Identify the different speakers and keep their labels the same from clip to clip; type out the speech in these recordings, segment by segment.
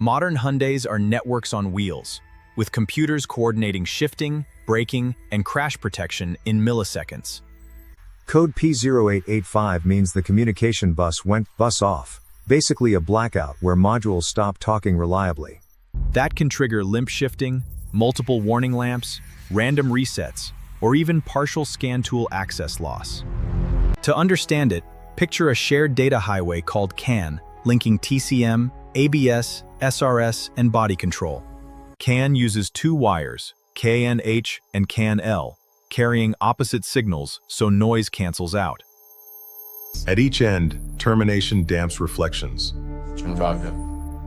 Speaker 1: Modern Hyundais are networks on wheels, with computers coordinating shifting, braking, and crash protection in milliseconds.
Speaker 2: Code P0885 means the communication bus went bus off, basically a blackout where modules stop talking reliably.
Speaker 1: That can trigger limp shifting, multiple warning lamps, random resets, or even partial scan tool access loss. To understand it, picture a shared data highway called CAN, linking TCM, ABS, SRS, and body control. CAN uses two wires, KNH and CAN-L, carrying opposite signals so noise cancels out.
Speaker 3: At each end, termination damps reflections.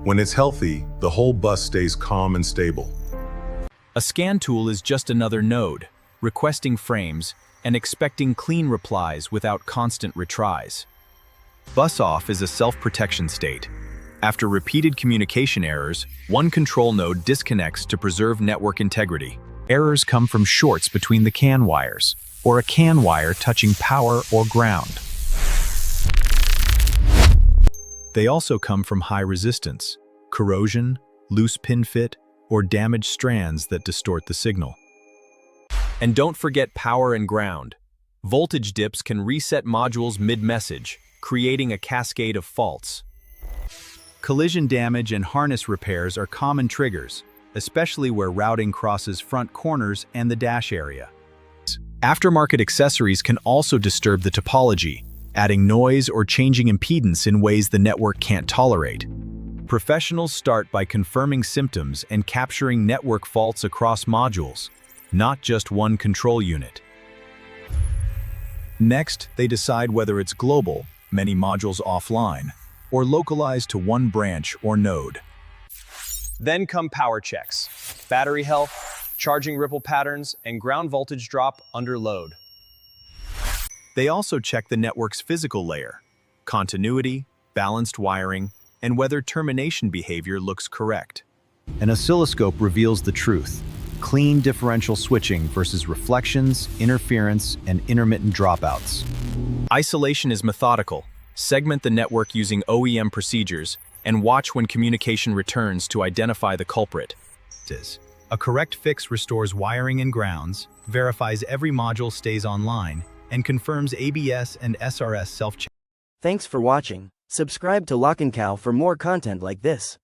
Speaker 3: When it's healthy, the whole bus stays calm and stable.
Speaker 1: A scan tool is just another node, requesting frames and expecting clean replies without constant retries. Bus off is a self-protection state. After repeated communication errors, one control node disconnects to preserve network integrity. Errors come from shorts between the CAN wires, or a CAN wire touching power or ground. They also come from high resistance, corrosion, loose pin fit, or damaged strands that distort the signal. And don't forget power and ground. Voltage dips can reset modules mid-message, creating a cascade of faults. Collision damage and harness repairs are common triggers, especially where routing crosses front corners and the dash area. Aftermarket accessories can also disturb the topology, adding noise or changing impedance in ways the network can't tolerate. Professionals start by confirming symptoms and capturing network faults across modules, not just one control unit. Next, they decide whether it's global, many modules offline, or localized to one branch or node. Then come power checks, battery health, charging ripple patterns, and ground voltage drop under load. They also check the network's physical layer, continuity, balanced wiring, and whether termination behavior looks correct. An oscilloscope reveals the truth: clean differential switching versus reflections, interference, and intermittent dropouts. Isolation is methodical. Segment the network using OEM procedures and watch when communication returns to identify the culprit. A correct fix restores wiring and grounds, verifies every module stays online, and confirms ABS and SRS self-check.
Speaker 4: Thanks for watching. Subscribe to LockNCal for more content like this.